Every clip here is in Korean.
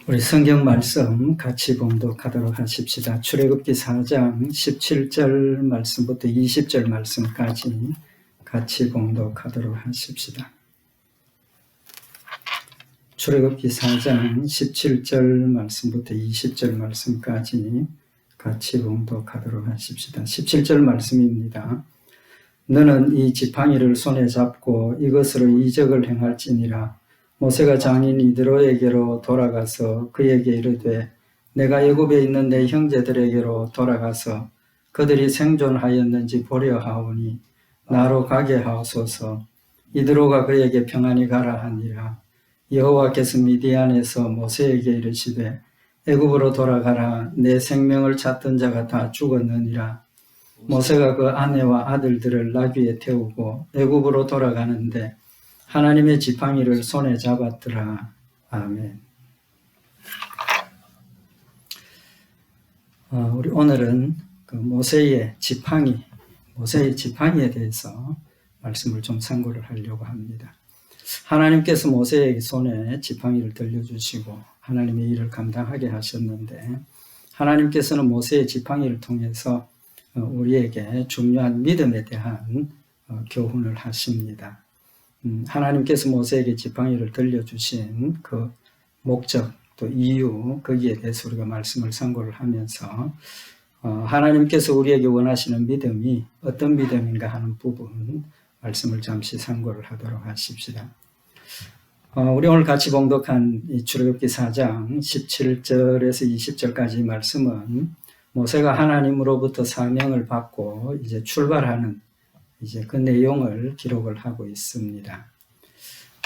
우리 성경 말씀 같이 봉독하도록 하십시다. 출애굽기 4장 17절 말씀부터 20절 말씀까지 같이 봉독하도록 하십시다. 출애굽기 4장 17절 말씀부터 20절 말씀까지 같이 봉독하도록 하십시다. 17절 말씀입니다. 너는 이 지팡이를 손에 잡고 이것으로 이적을 행할지니라. 모세가 장인 이드로에게로 돌아가서 그에게 이르되 내가 애굽에 있는 내 형제들에게로 돌아가서 그들이 생존하였는지 보려 하오니 나로 가게 하옵소서. 이드로가 그에게 평안히 가라 하니라. 여호와께서 미디안에서 모세에게 이르시되 애굽으로 돌아가라. 내 생명을 찾던 자가 다 죽었느니라. 모세가 그 아내와 아들들을 나귀에 태우고 애굽으로 돌아가는데 하나님의 지팡이를 손에 잡았더라. 아멘. 우리 오늘은 그 모세의 지팡이에 대해서 말씀을 좀 참고를 하려고 합니다. 하나님께서 모세에게 손에 지팡이를 들려주시고 하나님의 일을 감당하게 하셨는데 하나님께서는 모세의 지팡이를 통해서 우리에게 중요한 믿음에 대한 교훈을 하십니다. 하나님께서 모세에게 지팡이를 들려주신 그 목적 또 이유 거기에 대해서 우리가 말씀을 참고를 하면서 하나님께서 우리에게 원하시는 믿음이 어떤 믿음인가 하는 부분 말씀을 잠시 참고를 하도록 하십시다. 우리 오늘 같이 봉독한 이 출애굽기 4장 17절에서 20절까지 말씀은 모세가 하나님으로부터 사명을 받고 이제 출발하는 그 내용을 기록을 하고 있습니다.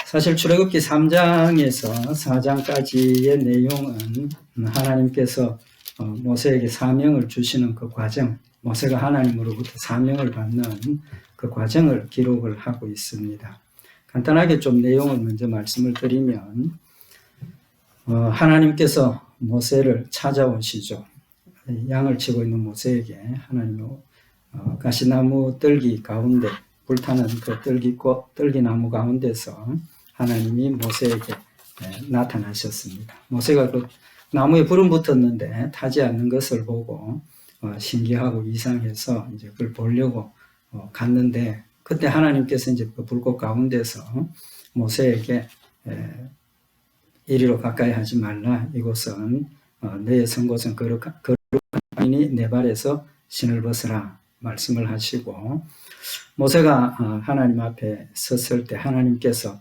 사실 출애굽기 3장에서 4장까지의 내용은 하나님께서 모세에게 사명을 주시는 그 과정, 모세가 하나님으로부터 사명을 받는 그 과정을 기록을 하고 있습니다. 간단하게 좀 내용을 먼저 말씀을 드리면 하나님께서 모세를 찾아오시죠. 양을 치고 있는 모세에게 하나님이 가시나무 뜰기 가운데 불타는 그 뜰기나무 가운데서 하나님이 모세에게 나타나셨습니다. 모세가 그 나무에 불은 붙었는데 타지 않는 것을 보고 신기하고 이상해서 이제 그걸 보려고 갔는데 그때 하나님께서 이제 그 불꽃 가운데서 모세에게 이리로 가까이 하지 말라. 이곳은 너의 선곳은 거룩한 땅이니 내 발에서 신을 벗으라. 말씀을 하시고 모세가 하나님 앞에 섰을 때 하나님께서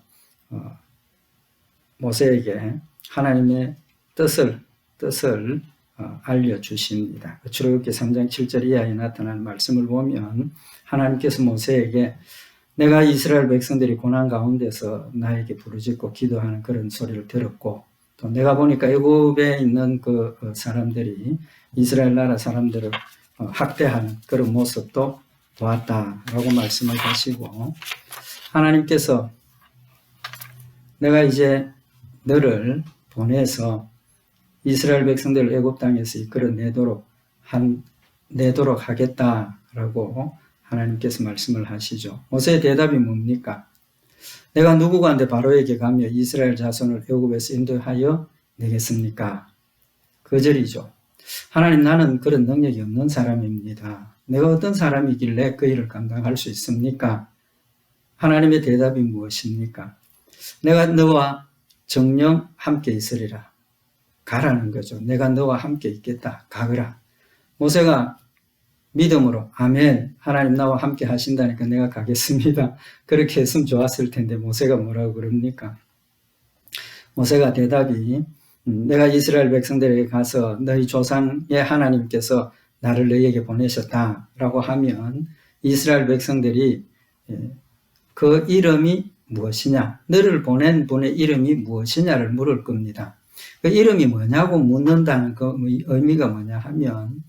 모세에게 하나님의 뜻을 알려주십니다. 출애굽기 3장 7절 이하에 나타난 말씀을 보면 하나님께서 모세에게 내가 이스라엘 백성들이 고난 가운데서 나에게 부르짖고 기도하는 그런 소리를 들었고 또 내가 보니까 애굽에 있는 그 사람들이 이스라엘 나라 사람들을 학대하는 그런 모습도 보았다라고 말씀을 하시고 하나님께서 내가 이제 너를 보내서 이스라엘 백성들을 애굽 땅에서 이끌어내도록 하겠다라고 하나님께서 말씀을 하시죠. 모세의 대답이 뭡니까? 내가 누구간데 바로에게 가며 이스라엘 자손을 애굽에서 인도하여 내겠습니까? 거절이죠. 하나님 나는 그런 능력이 없는 사람입니다. 내가 어떤 사람이길래 그 일을 감당할 수 있습니까? 하나님의 대답이 무엇입니까? 내가 너와 정녕 함께 있으리라. 가라는 거죠. 내가 너와 함께 있겠다. 가거라. 모세가 믿음으로 아멘 하나님 나와 함께 하신다니까 내가 가겠습니다. 그렇게 했으면 좋았을 텐데 모세가 뭐라고 그럽니까? 모세가 대답이 내가 이스라엘 백성들에게 가서 너희 조상의 하나님께서 나를 너희에게 보내셨다라고 하면 이스라엘 백성들이 그 이름이 무엇이냐, 너를 보낸 분의 이름이 무엇이냐를 물을 겁니다. 그 이름이 뭐냐고 묻는다는 그 의미가 뭐냐 하면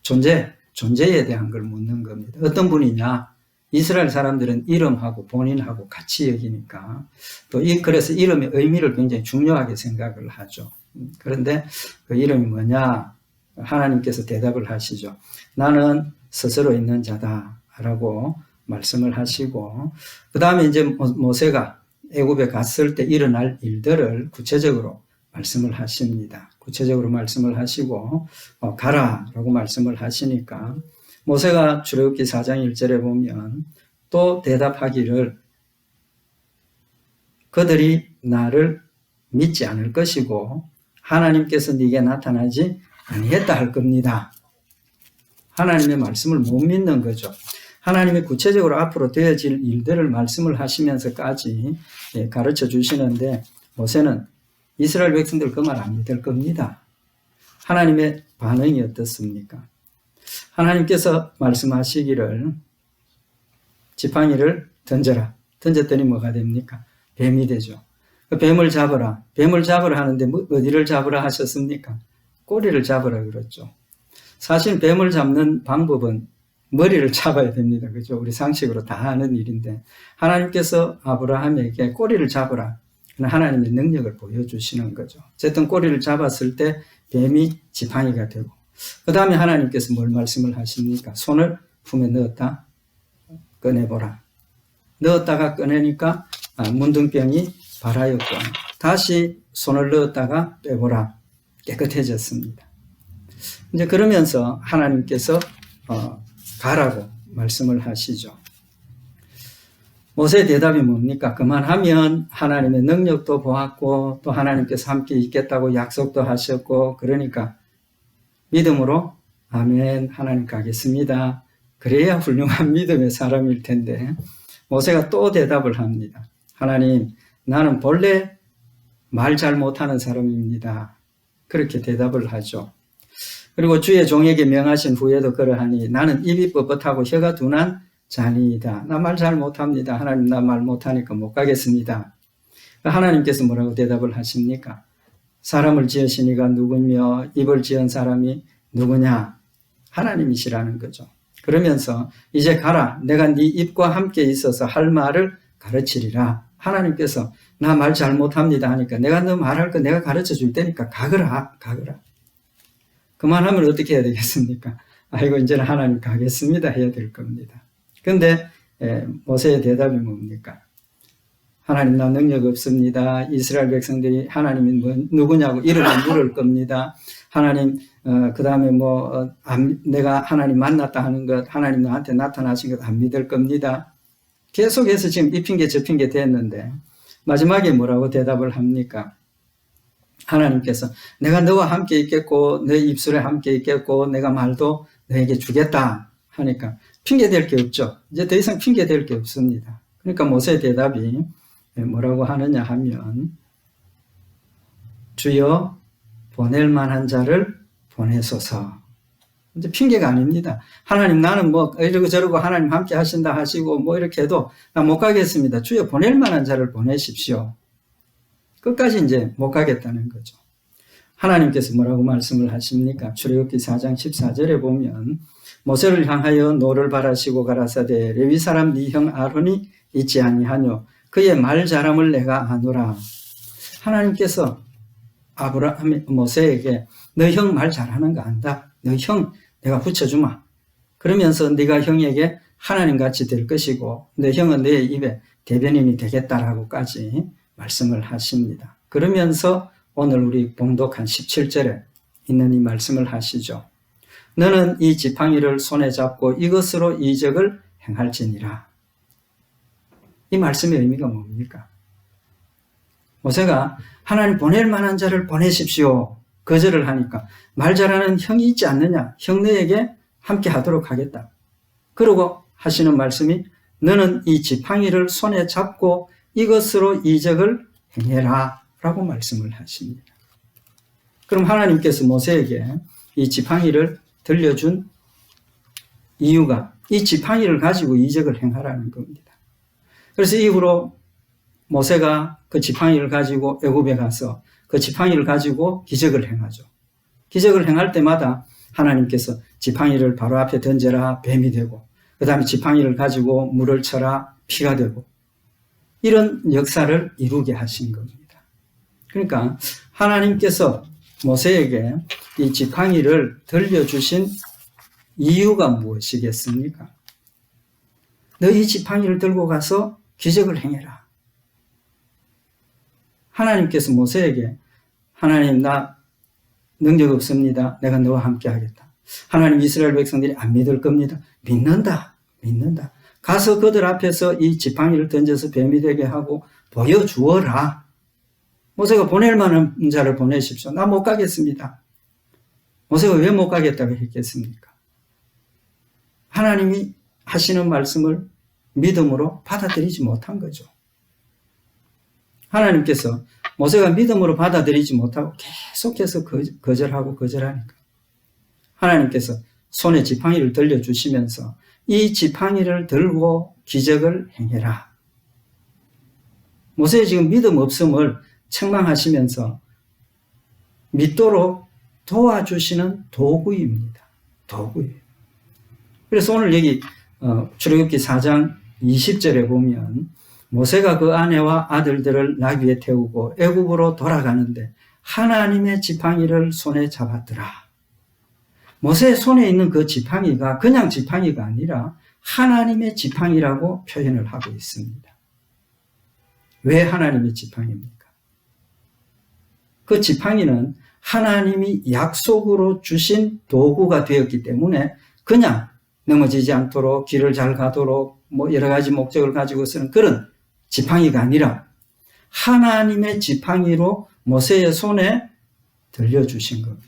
존재에 대한 걸 묻는 겁니다. 어떤 분이냐? 이스라엘 사람들은 이름하고 본인하고 같이 여기니까 또 그래서 이름의 의미를 굉장히 중요하게 생각을 하죠. 그런데 그 이름이 뭐냐? 하나님께서 대답을 하시죠. 나는 스스로 있는 자다라고 말씀을 하시고 그 다음에 이제 모세가 애굽에 갔을 때 일어날 일들을 구체적으로 말씀을 하십니다. 구체적으로 말씀을 하시고 가라라고 말씀을 하시니까 모세가 출애굽기 4장 1절에 보면 또 대답하기를 그들이 나를 믿지 않을 것이고 하나님께서 네게 나타나지 아니했다 할 겁니다. 하나님의 말씀을 못 믿는 거죠. 하나님이 구체적으로 앞으로 되어질 일들을 말씀을 하시면서까지 가르쳐 주시는데 모세는 이스라엘 백성들 그 말 안 믿을 겁니다. 하나님의 반응이 어떻습니까? 하나님께서 말씀하시기를 지팡이를 던져라. 던졌더니 뭐가 됩니까? 뱀이 되죠. 뱀을 잡으라. 뱀을 잡으라 하는데 어디를 잡으라 하셨습니까? 꼬리를 잡으라 그랬죠. 사실 뱀을 잡는 방법은 머리를 잡아야 됩니다. 그죠? 우리 상식으로 다 하는 일인데 하나님께서 아브라함에게 꼬리를 잡으라. 하나님의 능력을 보여주시는 거죠. 어쨌든 꼬리를 잡았을 때 뱀이 지팡이가 되고 그 다음에 하나님께서 뭘 말씀을 하십니까? 손을 품에 넣었다 꺼내보라. 넣었다가 꺼내니까 문둥병이 발하였고 다시 손을 넣었다가 빼보라. 깨끗해졌습니다. 이제 그러면서 하나님께서 가라고 말씀을 하시죠. 모세의 대답이 뭡니까? 그만하면 하나님의 능력도 보았고 또 하나님께서 함께 있겠다고 약속도 하셨고 그러니까 믿음으로 아멘 하나님 가겠습니다. 그래야 훌륭한 믿음의 사람일 텐데 모세가 또 대답을 합니다. 하나님 나는 본래 말 잘 못하는 사람입니다. 그렇게 대답을 하죠. 그리고 주의 종에게 명하신 후에도 그러하니 나는 입이 뻣뻣하고 혀가 둔한 자니이다. 나 말 잘 못합니다. 하나님 나 말 못하니까 못 가겠습니다. 하나님께서 뭐라고 대답을 하십니까? 사람을 지으신 이가 누구며 입을 지은 사람이 누구냐? 하나님이시라는 거죠. 그러면서 이제 가라. 내가 네 입과 함께 있어서 할 말을 가르치리라. 하나님께서 나 말 잘 못합니다 하니까 내가 너 말할 거 내가 가르쳐 줄 테니까 가거라. 그만하면 어떻게 해야 되겠습니까? 아이고 이제는 하나님 가겠습니다 해야 될 겁니다. 그런데 모세의 대답이 뭡니까? 하나님 나 능력 없습니다. 이스라엘 백성들이 하나님이 누구냐고 이름을 물을 겁니다. 하나님 그 다음에 내가 하나님 만났다 하는 것 하나님 나한테 나타나신 것 안 믿을 겁니다. 계속해서 지금 이 핑계 저 핑계 됐는데 마지막에 뭐라고 대답을 합니까? 하나님께서 내가 너와 함께 있겠고 내 입술에 함께 있겠고 내가 말도 너에게 주겠다 하니까 핑계 댈 게 없죠. 이제 더 이상 핑계 댈 게 없습니다. 그러니까 모세의 대답이 뭐라고 하느냐 하면 주여 보낼 만한 자를 보내소서. 이제 핑계가 아닙니다. 하나님 나는 이러고 저러고 하나님 함께 하신다 하시고 이렇게 해도 나 못 가겠습니다. 주여 보낼 만한 자를 보내십시오. 끝까지 이제 못 가겠다는 거죠. 하나님께서 뭐라고 말씀을 하십니까? 출애굽기 4장 14절에 보면 모세를 향하여 노를 바라시고 가라사대 레위 사람 네 형 아론이 있지 아니하뇨 그의 말 잘함을 내가 아노라. 하나님께서 모세에게 너 형 말 잘하는 거 안다. 너 형 내가 붙여주마. 그러면서 네가 형에게 하나님같이 될 것이고 내 형은 내 입에 대변인이 되겠다라고까지 말씀을 하십니다. 그러면서 오늘 우리 봉독한 17절에 있는 이 말씀을 하시죠. 너는 이 지팡이를 손에 잡고 이것으로 이적을 행할지니라. 이 말씀의 의미가 뭡니까? 모세가 하나님 보낼 만한 자를 보내십시오. 거절을 하니까 말 잘하는 형이 있지 않느냐? 형 너에게 함께 하도록 하겠다. 그러고 하시는 말씀이 너는 이 지팡이를 손에 잡고 이것으로 이적을 행해라 라고 말씀을 하십니다. 그럼 하나님께서 모세에게 이 지팡이를 들려준 이유가 이 지팡이를 가지고 이적을 행하라는 겁니다. 그래서 이후로 모세가 그 지팡이를 가지고 애굽에 가서 그 지팡이를 가지고 기적을 행하죠. 기적을 행할 때마다 하나님께서 지팡이를 바로 앞에 던져라 뱀이 되고 그 다음에 지팡이를 가지고 물을 쳐라 피가 되고 이런 역사를 이루게 하신 겁니다. 그러니까 하나님께서 모세에게 이 지팡이를 들려주신 이유가 무엇이겠습니까? 너 이 지팡이를 들고 가서 기적을 행해라. 하나님께서 모세에게 하나님 나 능력 없습니다. 내가 너와 함께 하겠다. 하나님 이스라엘 백성들이 안 믿을 겁니다. 믿는다. 가서 그들 앞에서 이 지팡이를 던져서 뱀이 되게 하고 보여주어라. 모세가 보낼 만한 자를 보내십시오. 나 못 가겠습니다. 모세가 왜 못 가겠다고 했겠습니까? 하나님이 하시는 말씀을 믿음으로 받아들이지 못한 거죠. 하나님께서 모세가 믿음으로 받아들이지 못하고 계속해서 거절하니까 하나님께서 손에 지팡이를 들려주시면서 이 지팡이를 들고 기적을 행해라. 모세의 지금 믿음 없음을 책망하시면서 믿도록 도와주시는 도구입니다. 도구예요. 그래서 오늘 여기 출애굽기 4장 20절에 보면 모세가 그 아내와 아들들을 나귀에 태우고 애굽으로 돌아가는데 하나님의 지팡이를 손에 잡았더라. 모세의 손에 있는 그 지팡이가 그냥 지팡이가 아니라 하나님의 지팡이라고 표현을 하고 있습니다. 왜 하나님의 지팡이입니까? 그 지팡이는 하나님이 약속으로 주신 도구가 되었기 때문에 그냥 넘어지지 않도록 길을 잘 가도록 여러 가지 목적을 가지고 쓰는 그런 지팡이가 아니라 하나님의 지팡이로 모세의 손에 들려주신 겁니다.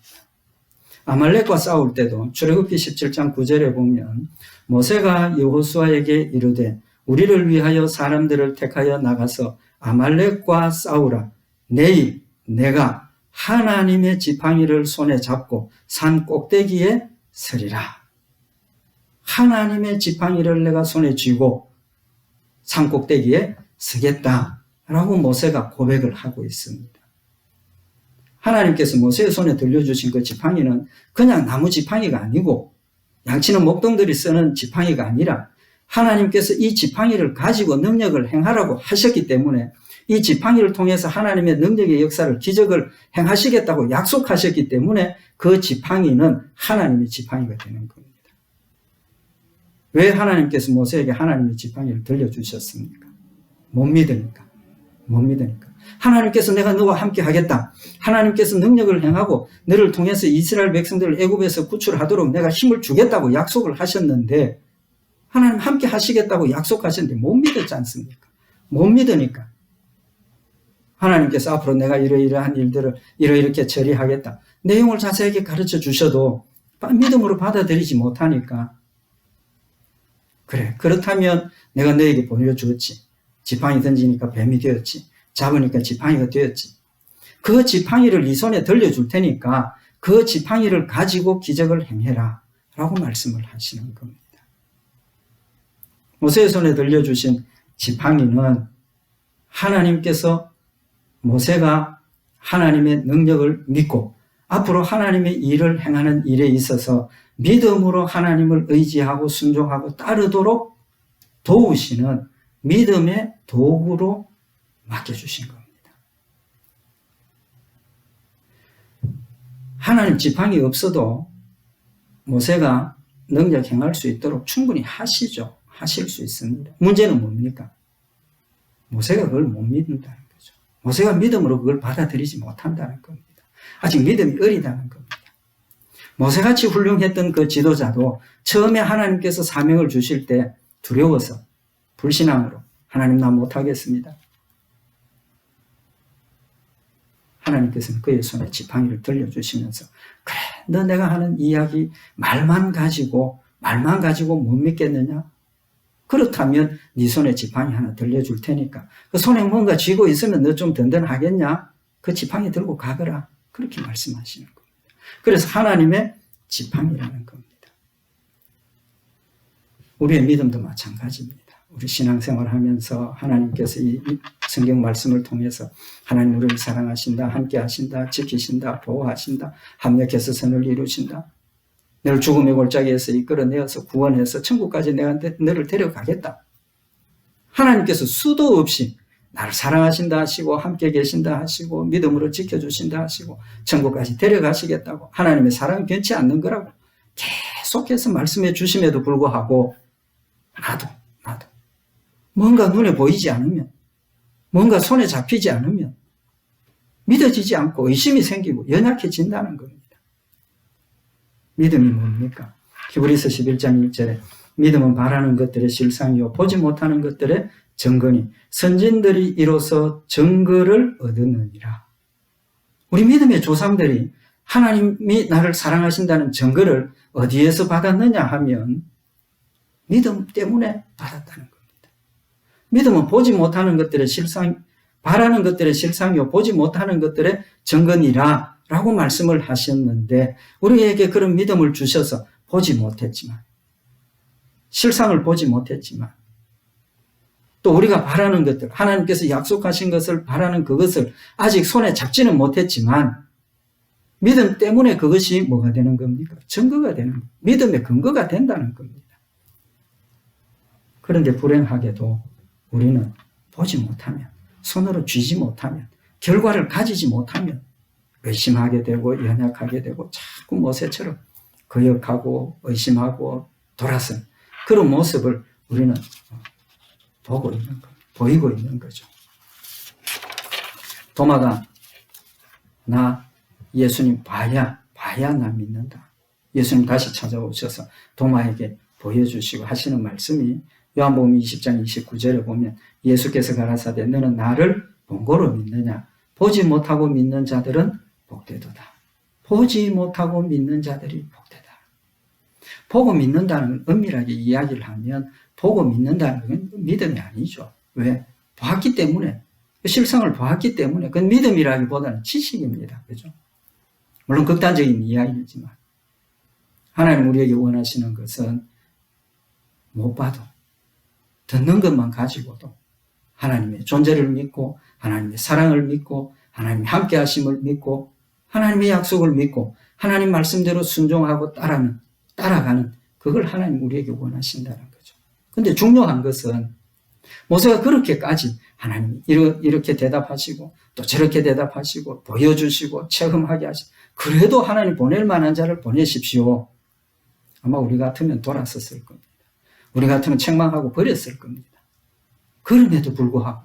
아말렉과 싸울 때도 출애굽기 17장 9절에 보면 모세가 여호수아에게 이르되 우리를 위하여 사람들을 택하여 나가서 아말렉과 싸우라. 내일 내가 하나님의 지팡이를 손에 잡고 산 꼭대기에 서리라. 하나님의 지팡이를 내가 손에 쥐고 산 꼭대기에 서겠다라고 모세가 고백을 하고 있습니다. 하나님께서 모세의 손에 들려주신 그 지팡이는 그냥 나무 지팡이가 아니고 양치는 목동들이 쓰는 지팡이가 아니라 하나님께서 이 지팡이를 가지고 능력을 행하라고 하셨기 때문에 이 지팡이를 통해서 하나님의 능력의 역사를 기적을 행하시겠다고 약속하셨기 때문에 그 지팡이는 하나님의 지팡이가 되는 겁니다. 왜 하나님께서 모세에게 하나님의 지팡이를 들려주셨습니까? 못 믿으니까. 하나님께서 내가 너와 함께 하겠다. 하나님께서 능력을 행하고 너를 통해서 이스라엘 백성들을 애굽에서 구출하도록 내가 힘을 주겠다고 약속을 하셨는데 하나님 함께 하시겠다고 약속하셨는데 못 믿었지 않습니까? 못 믿으니까 하나님께서 앞으로 내가 이러이러한 일들을 이렇게 처리하겠다. 내용을 자세하게 가르쳐 주셔도 믿음으로 받아들이지 못하니까 그래 그렇다면 내가 너에게 보여주었지. 지팡이 던지니까 뱀이 되었지. 잡으니까 지팡이가 되었지. 그 지팡이를 네 손에 들려줄 테니까 그 지팡이를 가지고 기적을 행해라 라고 말씀을 하시는 겁니다. 모세의 손에 들려주신 지팡이는 하나님께서 모세가 하나님의 능력을 믿고 앞으로 하나님의 일을 행하는 일에 있어서 믿음으로 하나님을 의지하고 순종하고 따르도록 도우시는 믿음의 도구로 맡겨주신 겁니다. 하나님 지팡이 없어도 모세가 능력 행할 수 있도록 충분히 하시죠. 하실 수 있습니다. 문제는 뭡니까? 모세가 그걸 못 믿는다는 거죠. 모세가 믿음으로 그걸 받아들이지 못한다는 겁니다. 아직 믿음이 어리다는 겁니다. 모세같이 훌륭했던 그 지도자도 처음에 하나님께서 사명을 주실 때 두려워서 불신앙으로 하나님 나 못하겠습니다. 하나님께서는 그의 손에 지팡이를 들려주시면서 그래 너 내가 하는 이야기 말만 가지고 못 믿겠느냐? 그렇다면 네 손에 지팡이 하나 들려줄 테니까 그 손에 뭔가 쥐고 있으면 너 좀 든든하겠냐? 그 지팡이 들고 가거라. 그렇게 말씀하시는 겁니다. 그래서 하나님의 지팡이라는 겁니다. 우리의 믿음도 마찬가지입니다. 우리 신앙생활 하면서 하나님께서 이 성경 말씀을 통해서 하나님 우리를 사랑하신다, 함께 하신다, 지키신다, 보호하신다, 합력해서 선을 이루신다. 너를 죽음의 골짜기에서 이끌어내어서 구원해서 천국까지 내가 너를 데려가겠다. 하나님께서 수도 없이 나를 사랑하신다 하시고 함께 계신다 하시고 믿음으로 지켜주신다 하시고 천국까지 데려가시겠다고 하나님의 사랑이 변치 않는 거라고 계속해서 말씀해 주심에도 불구하고 나도 뭔가 눈에 보이지 않으면 뭔가 손에 잡히지 않으면 믿어지지 않고 의심이 생기고 연약해진다는 겁니다. 믿음이 뭡니까? 히브리서 11장 1절에 믿음은 바라는 것들의 실상이요 보지 못하는 것들의 증거니 선진들이 이로써 증거를 얻었느니라. 우리 믿음의 조상들이 하나님이 나를 사랑하신다는 증거를 어디에서 받았느냐 하면 믿음 때문에 받았다는 겁니다. 믿음은 보지 못하는 것들의 실상, 바라는 것들의 실상이요 보지 못하는 것들의 증거니라 라고 말씀을 하셨는데 우리에게 그런 믿음을 주셔서 보지 못했지만 실상을 보지 못했지만 또 우리가 바라는 것들 하나님께서 약속하신 것을 바라는 그것을 아직 손에 잡지는 못했지만 믿음 때문에 그것이 뭐가 되는 겁니까? 증거가 되는 겁니다. 믿음의 근거가 된다는 겁니다. 그런데 불행하게도 우리는 보지 못하면 손으로 쥐지 못하면 결과를 가지지 못하면 의심하게 되고 연약하게 되고 자꾸 모세처럼 거역하고 의심하고 돌아선 그런 모습을 우리는 보고 있는 거예요. 보이고 있는 거죠. 도마가 나 예수님 봐야 나 믿는다. 예수님 다시 찾아오셔서 도마에게 보여주시고 하시는 말씀이 요한복음 20장 29절에 보면 예수께서 가라사대 너는 나를 본고로 믿느냐 보지 못하고 믿는 자들은 복되도다. 보지 못하고 믿는 자들이 복되다. 보고 믿는다는 건 엄밀하게 이야기를 하면 보고 믿는다는 건 믿음이 아니죠. 왜? 보았기 때문에 실상을 보았기 때문에 그건 믿음이라기보다는 지식입니다. 그죠? 물론 극단적인 이야기이지만 하나님 우리에게 원하시는 것은 못 봐도 듣는 것만 가지고도 하나님의 존재를 믿고 하나님의 사랑을 믿고 하나님의 함께 하심을 믿고 하나님의 약속을 믿고 하나님 말씀대로 순종하고 따라가는 그걸 하나님 우리에게 원하신다는 거죠. 근데 중요한 것은 모세가 그렇게까지 하나님이 이렇게 대답하시고 또 저렇게 대답하시고 보여주시고 체험하게 하시고 그래도 하나님 보낼 만한 자를 보내십시오. 아마 우리 같으면 돌아섰을 겁니다. 우리 같으면 책망하고 버렸을 겁니다. 그럼에도 불구하고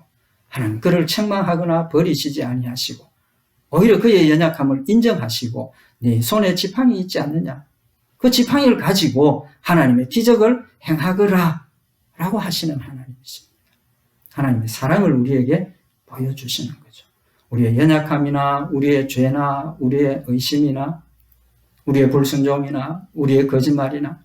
하나님 그를 책망하거나 버리시지 아니하시고 오히려 그의 연약함을 인정하시고 네 손에 지팡이 있지 않느냐 그 지팡이를 가지고 하나님의 기적을 행하거라 라고 하시는 하나님이십니다. 하나님의 사랑을 우리에게 보여주시는 거죠. 우리의 연약함이나 우리의 죄나 우리의 의심이나 우리의 불순종이나 우리의 거짓말이나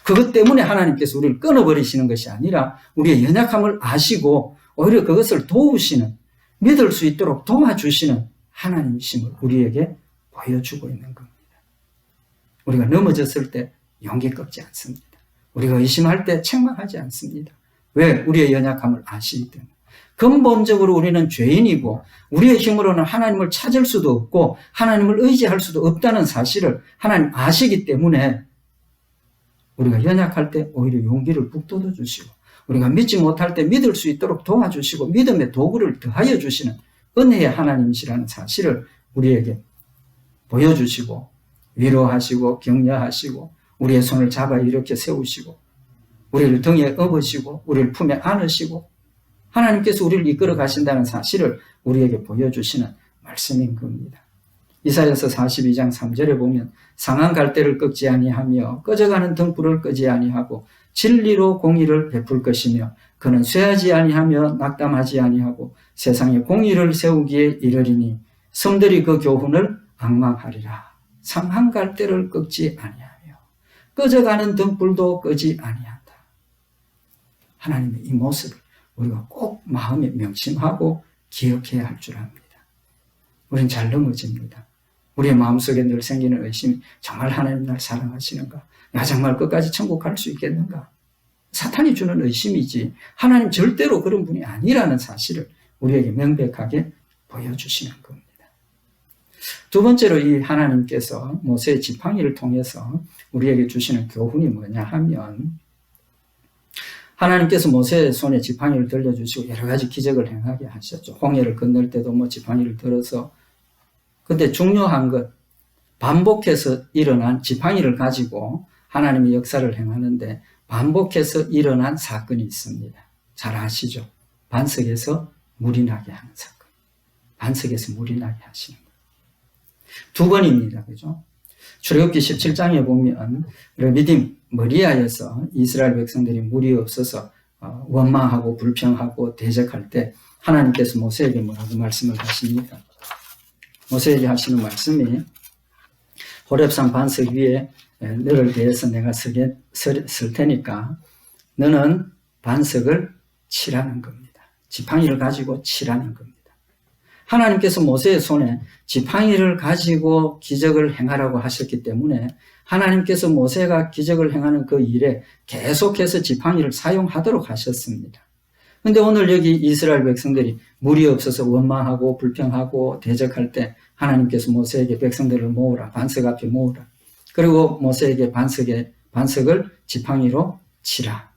그것 때문에 하나님께서 우리를 끊어버리시는 것이 아니라 우리의 연약함을 아시고 오히려 그것을 도우시는 믿을 수 있도록 도와주시는 하나님이심을 우리에게 보여주고 있는 겁니다. 우리가 넘어졌을 때 용기 꺾지 않습니다. 우리가 의심할 때 책망하지 않습니다. 왜? 우리의 연약함을 아시기 때문에. 근본적으로 우리는 죄인이고 우리의 힘으로는 하나님을 찾을 수도 없고 하나님을 의지할 수도 없다는 사실을 하나님 아시기 때문에 우리가 연약할 때 오히려 용기를 북돋워 주시고 우리가 믿지 못할 때 믿을 수 있도록 도와주시고 믿음의 도구를 더하여 주시는 은혜의 하나님이시라는 사실을 우리에게 보여주시고 위로하시고 격려하시고 우리의 손을 잡아 이렇게 세우시고 우리를 등에 업으시고 우리를 품에 안으시고 하나님께서 우리를 이끌어 가신다는 사실을 우리에게 보여주시는 말씀인 겁니다. 이사야서 42장 3절에 보면 상한 갈대를 꺾지 아니하며 꺼져가는 등불을 끄지 아니하고 진리로 공의를 베풀 것이며 그는 쇠하지 아니하며 낙담하지 아니하고 세상에 공의를 세우기에 이르리니 성들이 그 교훈을 앙망하리라. 상한 갈대를 꺾지 아니하며 꺼져가는 등불도 끄지 아니한다. 하나님의 이 모습을 우리가 꼭 마음에 명심하고 기억해야 할 줄 압니다. 우리는 잘 넘어집니다. 우리의 마음속에 늘 생기는 의심이 정말 하나님 날 사랑하시는가? 내가 정말 끝까지 천국 갈 수 있겠는가? 사탄이 주는 의심이지 하나님 절대로 그런 분이 아니라는 사실을 우리에게 명백하게 보여주시는 겁니다. 두 번째로 이 하나님께서 모세의 지팡이를 통해서 우리에게 주시는 교훈이 뭐냐 하면 하나님께서 모세의 손에 지팡이를 들려주시고 여러 가지 기적을 행하게 하셨죠. 홍해를 건널 때도 지팡이를 들어서 근데 중요한 것 반복해서 일어난 지팡이를 가지고 하나님의 역사를 행하는데 반복해서 일어난 사건이 있습니다. 잘 아시죠? 반석에서 물이 나게 하는 사건. 반석에서 물이 나게 하시는 거예요. 두 번입니다. 그죠? 출애굽기 17장에 보면 르비딤 머리아에서 이스라엘 백성들이 물이 없어서 원망하고 불평하고 대적할 때 하나님께서 모세에게 뭐라고 말씀을 하십니까? 모세에게 하시는 말씀이 호렙산 반석 위에 너를 대해서 내가 설 테니까 너는 반석을 치라는 겁니다. 지팡이를 가지고 치라는 겁니다. 하나님께서 모세의 손에 지팡이를 가지고 기적을 행하라고 하셨기 때문에 하나님께서 모세가 기적을 행하는 그 일에 계속해서 지팡이를 사용하도록 하셨습니다. 그런데 오늘 여기 이스라엘 백성들이 물이 없어서 원망하고 불평하고 대적할 때 하나님께서 모세에게 백성들을 모으라, 반석 앞에 모으라. 그리고 모세에게 반석을 지팡이로 치라.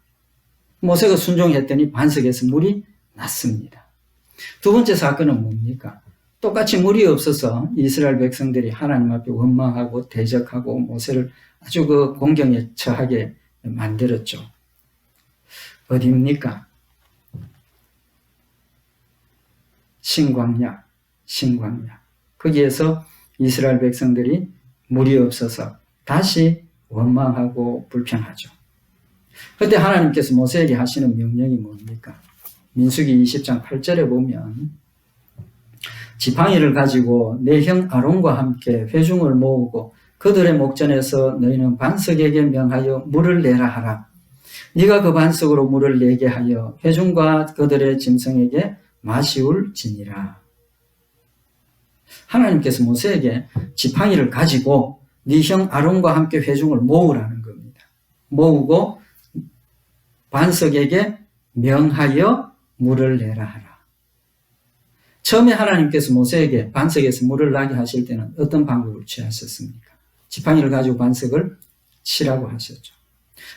모세가 순종했더니 반석에서 물이 났습니다. 두 번째 사건은 뭡니까? 똑같이 물이 없어서 이스라엘 백성들이 하나님 앞에 원망하고 대적하고 모세를 아주 그 공경에 처하게 만들었죠. 어디입니까? 신광야. 거기에서 이스라엘 백성들이 물이 없어서 다시 원망하고 불평하죠. 그때 하나님께서 모세에게 하시는 명령이 뭡니까? 민수기 20장 8절에 보면 지팡이를 가지고 내 형 아론과 함께 회중을 모으고 그들의 목전에서 너희는 반석에게 명하여 물을 내라 하라. 네가 그 반석으로 물을 내게 하여 회중과 그들의 짐승에게 마시울지니라. 하나님께서 모세에게 지팡이를 가지고 네 형 아론과 함께 회중을 모으라는 겁니다. 모으고 반석에게 명하여 물을 내라 하라. 처음에 하나님께서 모세에게 반석에서 물을 나게 하실 때는 어떤 방법을 취하셨습니까? 지팡이를 가지고 반석을 치라고 하셨죠.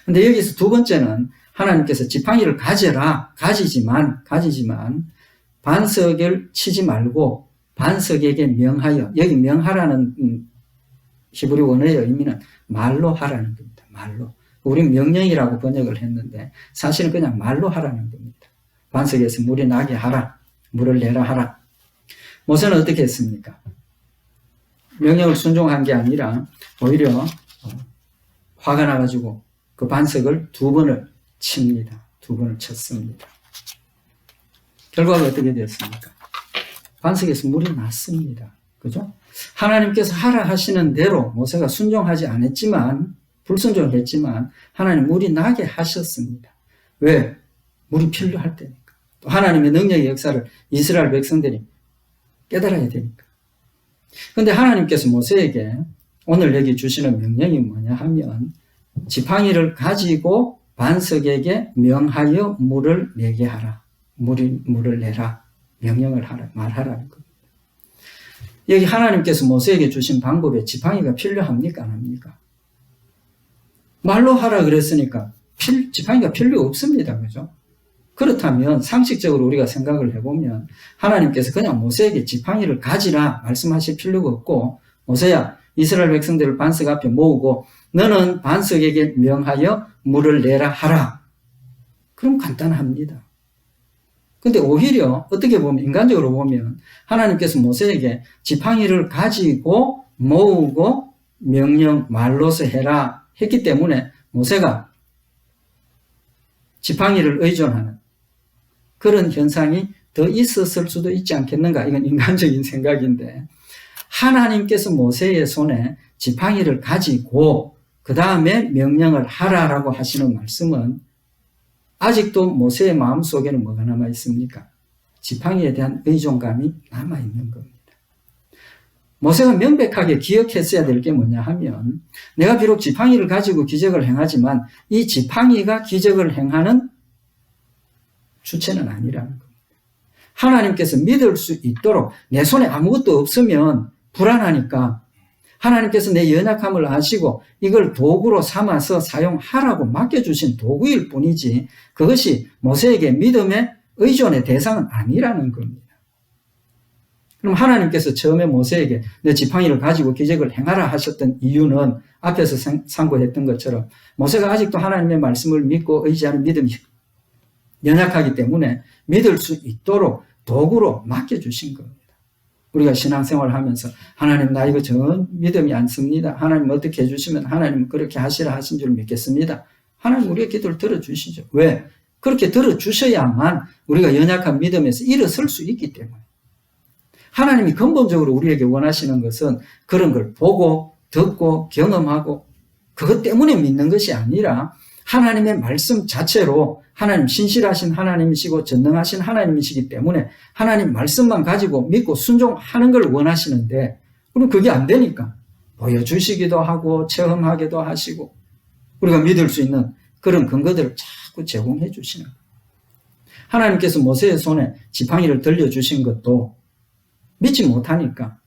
그런데 여기서 두 번째는 하나님께서 지팡이를 가지지만 반석을 치지 말고 반석에게 명하여, 여기 명하라는 히브리 원어의 의미는 말로 하라는 겁니다. 말로. 우리는 명령이라고 번역을 했는데 사실은 그냥 말로 하라는 겁니다. 반석에서 물이 나게 하라. 물을 내라 하라. 모세는 어떻게 했습니까? 명령을 순종한 게 아니라 오히려 화가 나가지고 그 반석을 두 번을 칩니다. 두 번을 쳤습니다. 결과가 어떻게 되었습니까? 반석에서 물이 났습니다. 그죠? 하나님께서 하라 하시는 대로 모세가 순종하지 않았지만, 불순종했지만 하나님 물이 나게 하셨습니다. 왜? 물이 필요할 때니까. 또 하나님의 능력의 역사를 이스라엘 백성들이 깨달아야 되니까. 그런데 하나님께서 모세에게 오늘 여기 주시는 명령이 뭐냐 하면 지팡이를 가지고 반석에게 명하여 물을 내게 하라. 물을 내라. 명령을 하라. 말하라는 겁니다. 여기 하나님께서 모세에게 주신 방법에 지팡이가 필요합니까? 안 합니까? 말로 하라 그랬으니까 지팡이가 필요 없습니다. 그죠? 그렇다면 상식적으로 우리가 생각을 해보면 하나님께서 그냥 모세에게 지팡이를 가지라 말씀하실 필요가 없고, 모세야 이스라엘 백성들을 반석 앞에 모으고 너는 반석에게 명하여 물을 내라 하라. 그럼 간단합니다. 근데 오히려 어떻게 보면, 인간적으로 보면 하나님께서 모세에게 지팡이를 가지고 모으고 명령 말로서 해라 했기 때문에 모세가 지팡이를 의존하는 그런 현상이 더 있었을 수도 있지 않겠는가. 이건 인간적인 생각인데, 하나님께서 모세의 손에 지팡이를 가지고 그 다음에 명령을 하라라고 하시는 말씀은 아직도 모세의 마음속에는 뭐가 남아 있습니까? 지팡이에 대한 의존감이 남아 있는 겁니다. 모세가 명백하게 기억했어야 될 게 뭐냐 하면, 내가 비록 지팡이를 가지고 기적을 행하지만 이 지팡이가 기적을 행하는 주체는 아니라는 겁니다. 하나님께서 믿을 수 있도록, 내 손에 아무것도 없으면 불안하니까 하나님께서 내 연약함을 아시고 이걸 도구로 삼아서 사용하라고 맡겨주신 도구일 뿐이지 그것이 모세에게 믿음의 의존의 대상은 아니라는 겁니다. 그럼 하나님께서 처음에 모세에게 내 지팡이를 가지고 기적을 행하라 하셨던 이유는 앞에서 상고했던 것처럼 모세가 아직도 하나님의 말씀을 믿고 의지하는 믿음이 연약하기 때문에 믿을 수 있도록 도구로 맡겨주신 겁니다. 우리가 신앙생활을 하면서 하나님 나 이거 전 믿음이 안 씁니다. 하나님 어떻게 해주시면 하나님 그렇게 하시라 하신 줄 믿겠습니다. 하나님 우리의 기도를 들어주시죠. 왜? 그렇게 들어주셔야만 우리가 연약한 믿음에서 일어설 수 있기 때문에. 하나님이 근본적으로 우리에게 원하시는 것은 그런 걸 보고 듣고 경험하고 그것 때문에 믿는 것이 아니라 하나님의 말씀 자체로 하나님 신실하신 하나님이시고 전능하신 하나님이시기 때문에 하나님 말씀만 가지고 믿고 순종하는 걸 원하시는데 우리는 그게 안 되니까 보여주시기도 하고 체험하기도 하시고 우리가 믿을 수 있는 그런 근거들을 자꾸 제공해 주시는 거예요. 하나님께서 모세의 손에 지팡이를 들려주신 것도 믿지 못하니까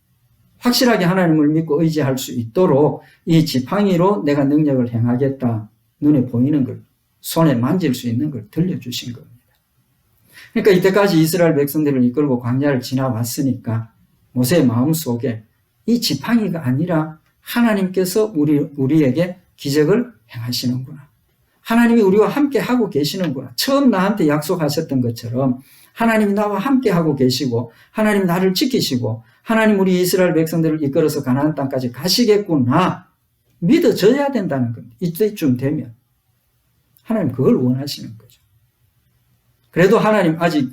확실하게 하나님을 믿고 의지할 수 있도록 이 지팡이로 내가 능력을 행하겠다. 눈에 보이는 걸, 손에 만질 수 있는 걸 들려주신 겁니다. 그러니까 이때까지 이스라엘 백성들을 이끌고 광야를 지나왔으니까 모세의 마음속에 이 지팡이가 아니라 하나님께서 우리에게 기적을 행하시는구나. 하나님이 우리와 함께 하고 계시는구나. 처음 나한테 약속하셨던 것처럼 하나님이 나와 함께 하고 계시고 하나님 나를 지키시고 하나님 우리 이스라엘 백성들을 이끌어서 가나안 땅까지 가시겠구나. 믿어져야 된다는 겁니다. 이때쯤 되면. 하나님 그걸 원하시는 거죠. 그래도 하나님 아직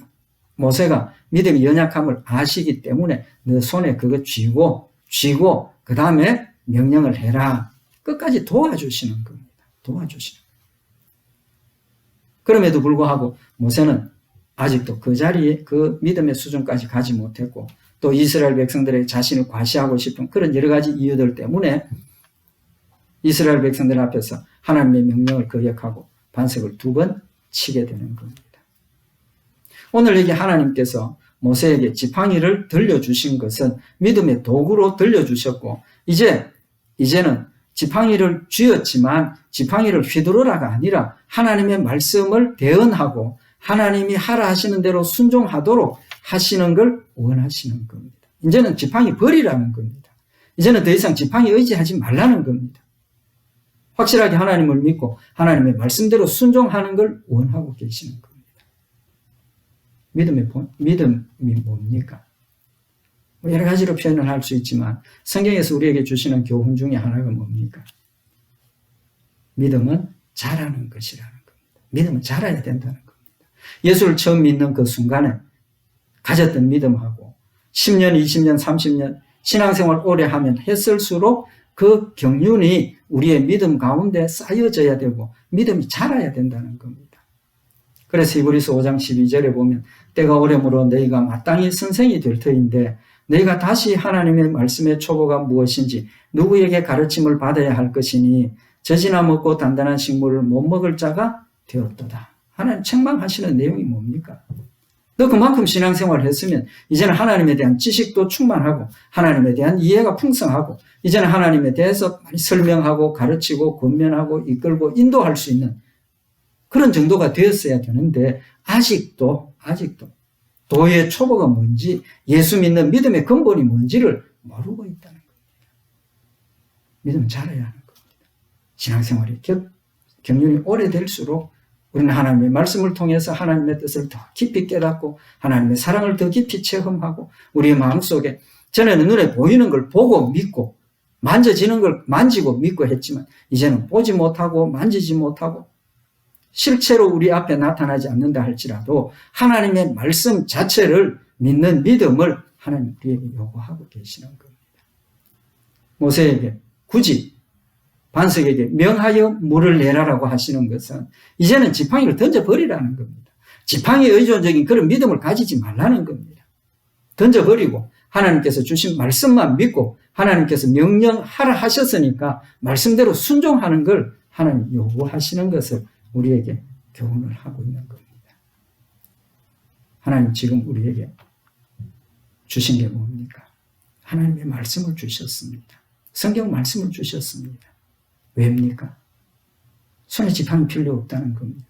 모세가 믿음의 연약함을 아시기 때문에 너 손에 그거 쥐고 그 다음에 명령을 해라. 끝까지 도와주시는 겁니다. 도와주시는 겁니다. 그럼에도 불구하고 모세는 아직도 그 자리에 그 믿음의 수준까지 가지 못했고 또 이스라엘 백성들에게 자신을 과시하고 싶은 그런 여러 가지 이유들 때문에 이스라엘 백성들 앞에서 하나님의 명령을 거역하고 반석을 2번 치게 되는 겁니다. 오늘 여기 하나님께서 모세에게 지팡이를 들려주신 것은 믿음의 도구로 들려주셨고 이제는 지팡이를 쥐었지만 지팡이를 휘두르라가 아니라 하나님의 말씀을 대언하고 하나님이 하라 하시는 대로 순종하도록 하시는 걸 원하시는 겁니다. 이제는 지팡이 버리라는 겁니다. 이제는 더 이상 지팡이 의지하지 말라는 겁니다. 확실하게 하나님을 믿고 하나님의 말씀대로 순종하는 걸 원하고 계시는 겁니다. 믿음이 뭡니까? 여러 가지로 표현을 할 수 있지만 성경에서 우리에게 주시는 교훈 중에 하나가 뭡니까? 믿음은 자라는 것이라는 겁니다. 믿음은 자라야 된다는 겁니다. 예수를 처음 믿는 그 순간에 가졌던 믿음하고 10년, 20년, 30년 신앙생활 오래 하면 했을수록 그 경륜이 우리의 믿음 가운데 쌓여져야 되고 믿음이 자라야 된다는 겁니다. 그래서 히브리서 5장 12절에 보면 때가 오려므로 너희가 마땅히 선생이 될 터인데 너희가 다시 하나님의 말씀의 초보가 무엇인지 누구에게 가르침을 받아야 할 것이니 젖이나 먹고 단단한 식물을 못 먹을 자가 되었도다. 하나님 책망하시는 내용이 뭡니까? 너 그만큼 신앙생활을 했으면 이제는 하나님에 대한 지식도 충만하고 하나님에 대한 이해가 풍성하고 이제는 하나님에 대해서 많이 설명하고 가르치고 권면하고 이끌고 인도할 수 있는 그런 정도가 되었어야 되는데 아직도 도의 초보가 뭔지 예수 믿는 믿음의 근본이 뭔지를 모르고 있다는 겁니다. 믿음은 자라야 하는 겁니다. 신앙생활이 경륜이 오래될수록 우리는 하나님의 말씀을 통해서 하나님의 뜻을 더 깊이 깨닫고 하나님의 사랑을 더 깊이 체험하고 우리의 마음속에 전에는 눈에 보이는 걸 보고 믿고 만져지는 걸 만지고 믿고 했지만 이제는 보지 못하고 만지지 못하고 실체로 우리 앞에 나타나지 않는다 할지라도 하나님의 말씀 자체를 믿는 믿음을 하나님 우리에게 요구하고 계시는 겁니다. 모세에게 굳이 반석에게 명하여 물을 내라라고 하시는 것은 이제는 지팡이를 던져버리라는 겁니다. 지팡이에 의존적인 그런 믿음을 가지지 말라는 겁니다. 던져버리고 하나님께서 주신 말씀만 믿고 하나님께서 명령하라 하셨으니까 말씀대로 순종하는 걸 하나님 요구하시는 것을 우리에게 교훈을 하고 있는 겁니다. 하나님 지금 우리에게 주신 게 뭡니까? 하나님의 말씀을 주셨습니다. 성경 말씀을 주셨습니다. 왜입니까? 손에 지팡이 필요 없다는 겁니다.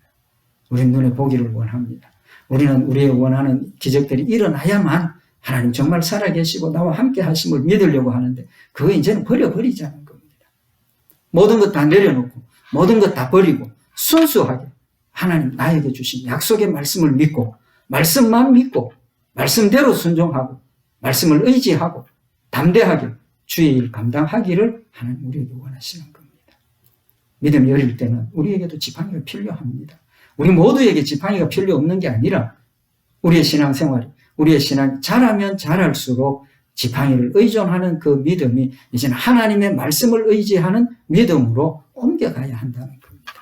우리는 눈에 보기를 원합니다. 우리는 우리의 원하는 기적들이 일어나야만 하나님 정말 살아계시고 나와 함께 하심을 믿으려고 하는데 그거 이제는 버려버리자는 겁니다. 모든 것 다 내려놓고 모든 것 다 버리고 순수하게 하나님 나에게 주신 약속의 말씀을 믿고 말씀만 믿고 말씀대로 순종하고 말씀을 의지하고 담대하게 주의 일 감당하기를 하나님 우리에게 원하시는 겁니다. 믿음이 어릴 때는 우리에게도 지팡이가 필요합니다. 우리 모두에게 지팡이가 필요 없는 게 아니라 우리의 신앙생활이, 우리의 신앙이 자라면 자랄수록 지팡이를 의존하는 그 믿음이 이제는 하나님의 말씀을 의지하는 믿음으로 옮겨가야 한다는 겁니다.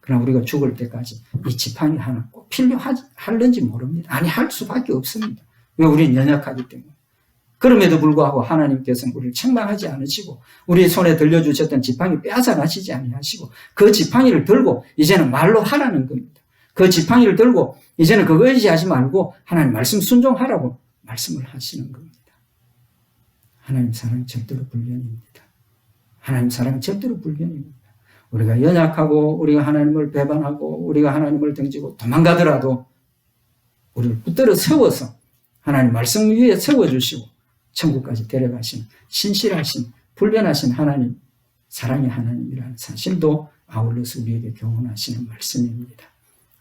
그러나 우리가 죽을 때까지 이 지팡이 하나 꼭 필요할는지 모릅니다. 아니, 할 수밖에 없습니다. 왜? 우리는 연약하기 때문에. 그럼에도 불구하고 하나님께서는 우리를 책망하지 않으시고 우리의 손에 들려주셨던 지팡이 빼앗아가시지 아니하시고 그 지팡이를 들고 이제는 말로 하라는 겁니다. 그 지팡이를 들고 이제는 그거 의지하지 말고 하나님 말씀 순종하라고 말씀을 하시는 겁니다. 하나님 사랑은 절대로 불변입니다. 하나님 사랑은 절대로 불변입니다. 우리가 연약하고 우리가 하나님을 배반하고 우리가 하나님을 등지고 도망가더라도 우리를 붙들어 세워서 하나님 말씀 위에 세워주시고 천국까지 데려가시는 신실하신 불변하신 하나님, 사랑의 하나님이라는 사실도 아울러서 우리에게 교훈하시는 말씀입니다.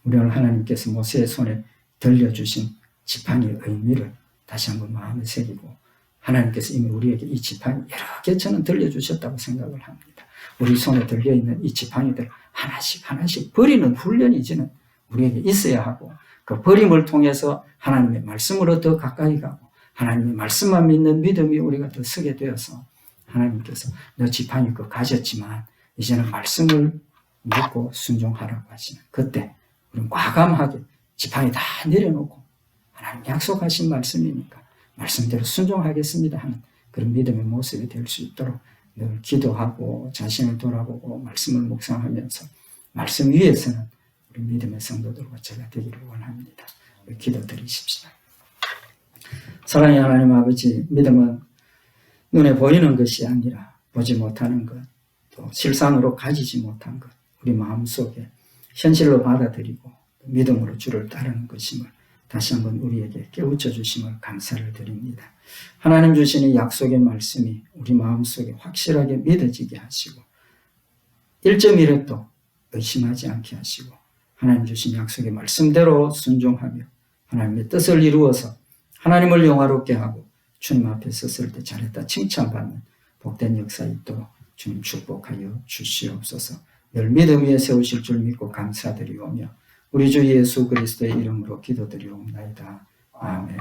우리는 하나님께서 모세의 손에 들려주신 지팡이의 의미를 다시 한번 마음에 새기고 하나님께서 이미 우리에게 이 지팡이 여러 개처럼 들려주셨다고 생각을 합니다. 우리 손에 들려있는 이 지팡이들 하나씩 버리는 훈련이 이제는 우리에게 있어야 하고 그 버림을 통해서 하나님의 말씀으로 더 가까이 가고 하나님의 말씀만 믿는 믿음이 우리가 더 서게 되어서 하나님께서 너 지팡이 그 가졌지만 이제는 말씀을 믿고 순종하라고 하시는 그때 우리는 과감하게 지팡이 다 내려놓고 하나님 약속하신 말씀이니까 말씀대로 순종하겠습니다 하는 그런 믿음의 모습이 될 수 있도록 늘 기도하고 자신을 돌아보고 말씀을 묵상하면서 말씀 위에서는 우리 믿음의 성도들과 제가 되기를 원합니다. 기도드리십시다. 사랑의 하나님 아버지, 믿음은 눈에 보이는 것이 아니라 보지 못하는 것, 또 실상으로 가지지 못한 것, 우리 마음속에 현실로 받아들이고 믿음으로 주를 따르는 것임을 다시 한번 우리에게 깨우쳐 주심을 감사를 드립니다. 하나님 주시는 약속의 말씀이 우리 마음속에 확실하게 믿어지게 하시고 1.1획도 의심하지 않게 하시고 하나님 주신 약속의 말씀대로 순종하며 하나님의 뜻을 이루어서 하나님을 영화롭게 하고 주님 앞에 섰을 때 잘했다 칭찬받는 복된 역사 있도록 주님 축복하여 주시옵소서. 늘 믿음 위에 세우실 줄 믿고 감사드리오며 우리 주 예수 그리스도의 이름으로 기도드리옵나이다. 아멘.